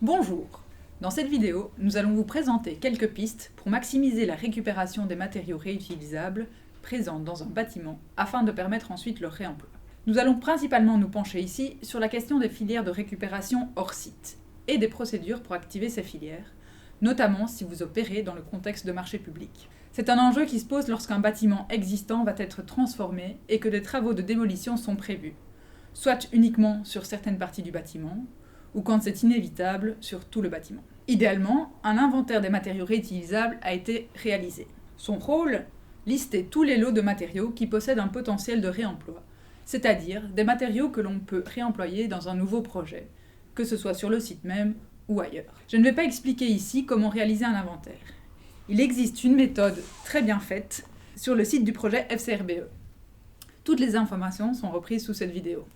Bonjour! Dans cette vidéo, nous allons vous présenter quelques pistes pour maximiser la récupération des matériaux réutilisables présents dans un bâtiment afin de permettre ensuite leur réemploi. Nous allons principalement nous pencher ici sur la question des filières de récupération hors site et des procédures pour activer ces filières, notamment si vous opérez dans le contexte de marché public. C'est un enjeu qui se pose lorsqu'un bâtiment existant va être transformé et que des travaux de démolition sont prévus, soit uniquement sur certaines parties du bâtiment, ou quand c'est inévitable sur tout le bâtiment. Idéalement, un inventaire des matériaux réutilisables a été réalisé. Son rôle, lister tous les lots de matériaux qui possèdent un potentiel de réemploi, c'est-à-dire des matériaux que l'on peut réemployer dans un nouveau projet, que ce soit sur le site même ou ailleurs. Je ne vais pas expliquer ici comment réaliser un inventaire. Il existe une méthode très bien faite sur le site du projet FCRBE. Toutes les informations sont reprises sous cette vidéo.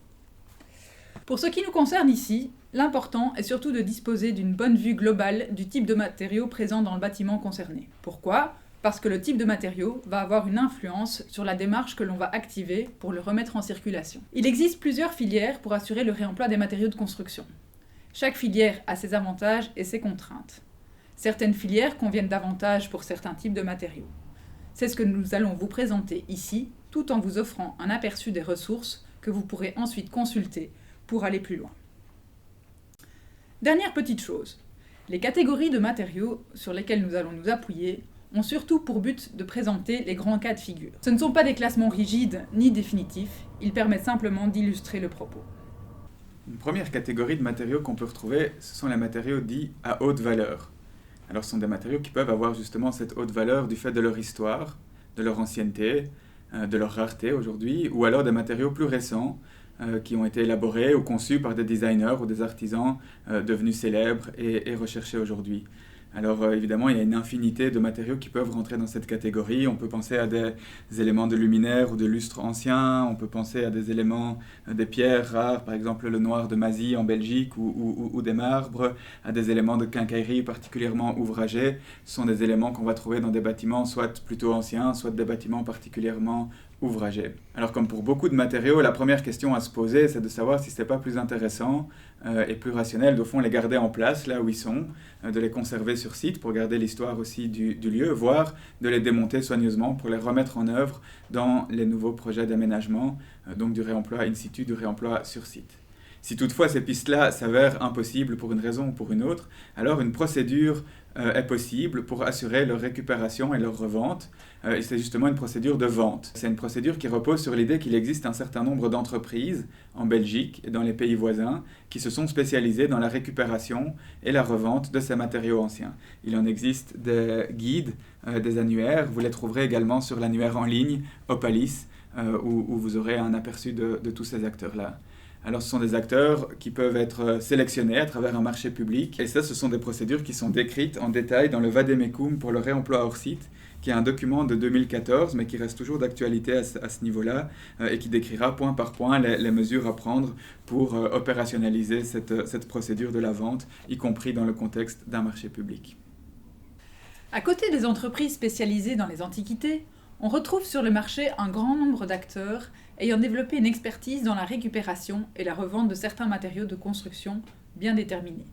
Pour ce qui nous concerne ici, l'important est surtout de disposer d'une bonne vue globale du type de matériaux présents dans le bâtiment concerné. Pourquoi ? Parce que le type de matériau va avoir une influence sur la démarche que l'on va activer pour le remettre en circulation. Il existe plusieurs filières pour assurer le réemploi des matériaux de construction. Chaque filière a ses avantages et ses contraintes. Certaines filières conviennent davantage pour certains types de matériaux. C'est ce que nous allons vous présenter ici, tout en vous offrant un aperçu des ressources que vous pourrez ensuite consulter pour aller plus loin. Dernière petite chose, les catégories de matériaux sur lesquels nous allons nous appuyer ont surtout pour but de présenter les grands cas de figure. Ce ne sont pas des classements rigides ni définitifs, ils permettent simplement d'illustrer le propos. Une première catégorie de matériaux qu'on peut retrouver, ce sont les matériaux dits à haute valeur. Alors ce sont des matériaux qui peuvent avoir justement cette haute valeur du fait de leur histoire, de leur ancienneté, de leur rareté aujourd'hui, ou alors des matériaux plus récents, qui ont été élaborés ou conçus par des designers ou des artisans devenus célèbres et recherchés aujourd'hui. Alors évidemment, il y a une infinité de matériaux qui peuvent rentrer dans cette catégorie. On peut penser à des éléments de luminaires ou de lustres anciens, on peut penser à des éléments, des pierres rares, par exemple le noir de Mazie en Belgique ou des marbres, à des éléments de quincaillerie particulièrement ouvragés. Ce sont des éléments qu'on va trouver dans des bâtiments soit plutôt anciens, soit des bâtiments particulièrement ouvragés. Alors comme pour beaucoup de matériaux, la première question à se poser, c'est de savoir si ce n'est pas plus intéressant et plus rationnel de fond les garder en place là où ils sont, de les conserver sur site pour garder l'histoire aussi du lieu, voire de les démonter soigneusement pour les remettre en œuvre dans les nouveaux projets d'aménagement, donc du réemploi in situ, du réemploi sur site. Si toutefois ces pistes-là s'avèrent impossibles pour une raison ou pour une autre, alors une procédure est possible pour assurer leur récupération et leur revente. Et c'est justement une procédure de vente. C'est une procédure qui repose sur l'idée qu'il existe un certain nombre d'entreprises en Belgique et dans les pays voisins qui se sont spécialisées dans la récupération et la revente de ces matériaux anciens. Il en existe des guides, des annuaires. Vous les trouverez également sur l'annuaire en ligne Opalis, où vous aurez un aperçu de tous ces acteurs-là. Alors ce sont des acteurs qui peuvent être sélectionnés à travers un marché public. Et ça, ce sont des procédures qui sont décrites en détail dans le Vademecum pour le réemploi hors site, qui est un document de 2014, mais qui reste toujours d'actualité à ce niveau-là, et qui décrira point par point les mesures à prendre pour opérationnaliser cette procédure de la vente, y compris dans le contexte d'un marché public. À côté des entreprises spécialisées dans les antiquités, on retrouve sur le marché un grand nombre d'acteurs ayant développé une expertise dans la récupération et la revente de certains matériaux de construction bien déterminés.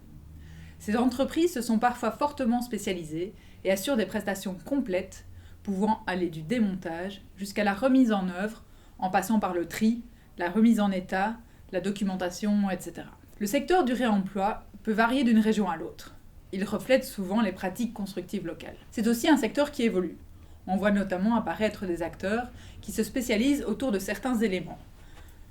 Ces entreprises se sont parfois fortement spécialisées et assurent des prestations complètes, pouvant aller du démontage jusqu'à la remise en œuvre, en passant par le tri, la remise en état, la documentation, etc. Le secteur du réemploi peut varier d'une région à l'autre. Il reflète souvent les pratiques constructives locales. C'est aussi un secteur qui évolue. On voit notamment apparaître des acteurs qui se spécialisent autour de certains éléments,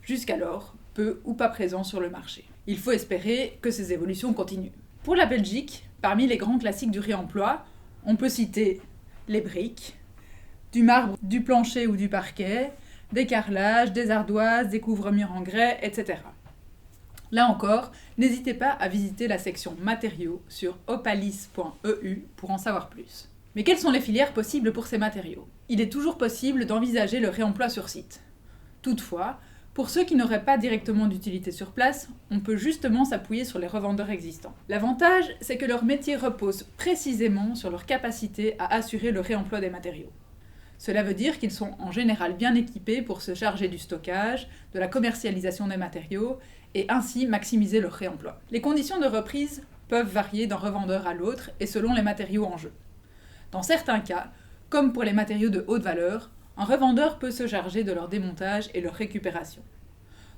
jusqu'alors peu ou pas présents sur le marché. Il faut espérer que ces évolutions continuent. Pour la Belgique, parmi les grands classiques du réemploi, on peut citer les briques, du marbre, du plancher ou du parquet, des carrelages, des ardoises, des couvre-murs en grès, etc. Là encore, n'hésitez pas à visiter la section matériaux sur opalis.eu pour en savoir plus. Mais quelles sont les filières possibles pour ces matériaux ? Il est toujours possible d'envisager le réemploi sur site. Toutefois, pour ceux qui n'auraient pas directement d'utilité sur place, on peut justement s'appuyer sur les revendeurs existants. L'avantage, c'est que leur métier repose précisément sur leur capacité à assurer le réemploi des matériaux. Cela veut dire qu'ils sont en général bien équipés pour se charger du stockage, de la commercialisation des matériaux et ainsi maximiser leur réemploi. Les conditions de reprise peuvent varier d'un revendeur à l'autre et selon les matériaux en jeu. Dans certains cas, comme pour les matériaux de haute valeur, un revendeur peut se charger de leur démontage et leur récupération.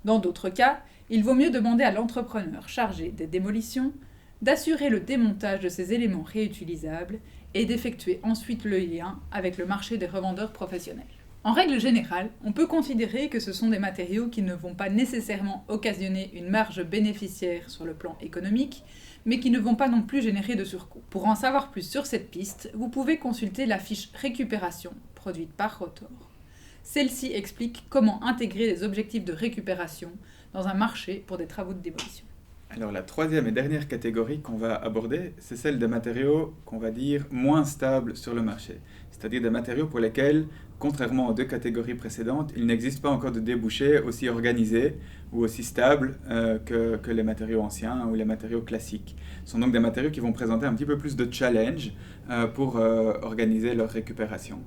Dans d'autres cas, il vaut mieux demander à l'entrepreneur chargé des démolitions d'assurer le démontage de ces éléments réutilisables et d'effectuer ensuite le lien avec le marché des revendeurs professionnels. En règle générale, on peut considérer que ce sont des matériaux qui ne vont pas nécessairement occasionner une marge bénéficiaire sur le plan économique, mais qui ne vont pas non plus générer de surcoût. Pour en savoir plus sur cette piste, vous pouvez consulter la fiche récupération produite par Rotor. Celle-ci explique comment intégrer les objectifs de récupération dans un marché pour des travaux de démolition. Alors la troisième et dernière catégorie qu'on va aborder, c'est celle des matériaux qu'on va dire moins stables sur le marché. C'est-à-dire des matériaux pour lesquels, contrairement aux deux catégories précédentes, il n'existe pas encore de débouchés aussi organisés ou aussi stables que les matériaux anciens ou les matériaux classiques. Ce sont donc des matériaux qui vont présenter un petit peu plus de challenge pour organiser leur récupération.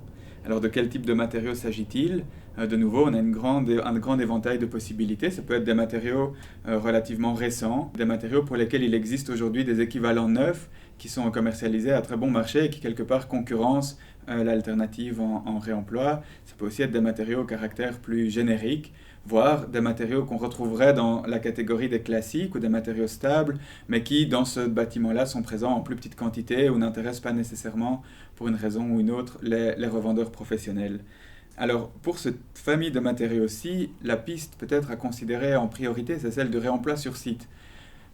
Alors de quel type de matériaux s'agit-il ? De nouveau, on a un grand éventail de possibilités. Ça peut être des matériaux relativement récents, des matériaux pour lesquels il existe aujourd'hui des équivalents neufs qui sont commercialisés à très bon marché et qui quelque part concurrencent l'alternative en réemploi. Ça peut aussi être des matériaux au caractère plus générique, voire des matériaux qu'on retrouverait dans la catégorie des classiques ou des matériaux stables, mais qui dans ce bâtiment-là sont présents en plus petite quantité ou n'intéressent pas nécessairement pour une raison ou une autre les revendeurs professionnels. Alors pour cette famille de matériaux-ci, la piste peut-être à considérer en priorité, c'est celle du réemploi sur site.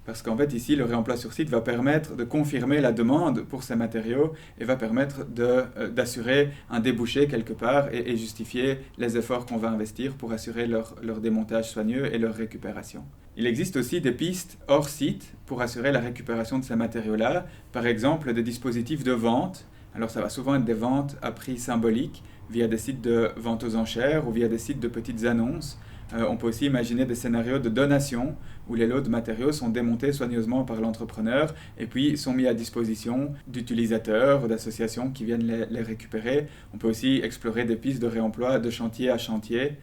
Parce qu'en fait, ici, le réemploi sur site va permettre de confirmer la demande pour ces matériaux et va permettre d'assurer un débouché quelque part et justifier les efforts qu'on va investir pour assurer leur démontage soigneux et leur récupération. Il existe aussi des pistes hors site pour assurer la récupération de ces matériaux-là. Par exemple, des dispositifs de vente. Alors, ça va souvent être des ventes à prix symbolique via des sites de vente aux enchères ou via des sites de petites annonces. On peut aussi imaginer des scénarios de donation où les lots de matériaux sont démontés soigneusement par l'entrepreneur et puis sont mis à disposition d'utilisateurs ou d'associations qui viennent les récupérer. On peut aussi explorer des pistes de réemploi de chantier à chantier.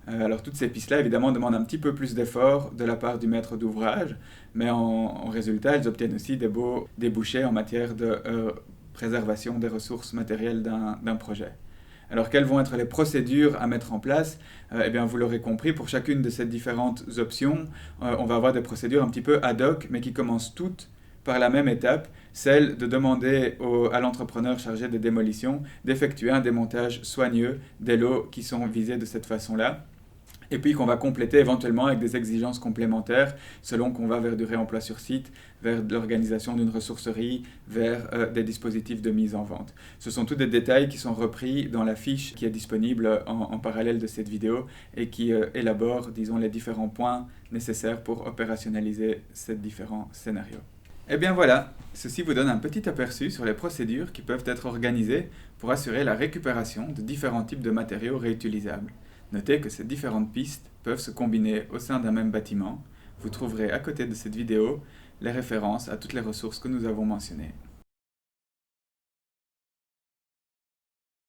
Alors toutes ces pistes-là, évidemment, demandent un petit peu plus d'efforts de la part du maître d'ouvrage, mais en résultat, elles obtiennent aussi des beaux débouchés en matière de préservation des ressources matérielles d'un projet. Alors, quelles vont être les procédures à mettre en place ? Eh bien, vous l'aurez compris, pour chacune de ces différentes options, on va avoir des procédures un petit peu ad hoc, mais qui commencent toutes par la même étape, celle de demander à l'entrepreneur chargé des démolitions d'effectuer un démontage soigneux des lots qui sont visés de cette façon-là. Et puis qu'on va compléter éventuellement avec des exigences complémentaires selon qu'on va vers du réemploi sur site, vers l'organisation d'une ressourcerie, vers des dispositifs de mise en vente. Ce sont tous des détails qui sont repris dans la fiche qui est disponible en parallèle de cette vidéo et qui élabore, disons, les différents points nécessaires pour opérationnaliser ces différents scénarios. Et bien voilà, ceci vous donne un petit aperçu sur les procédures qui peuvent être organisées pour assurer la récupération de différents types de matériaux réutilisables. Notez que ces différentes pistes peuvent se combiner au sein d'un même bâtiment. Vous trouverez à côté de cette vidéo les références à toutes les ressources que nous avons mentionnées.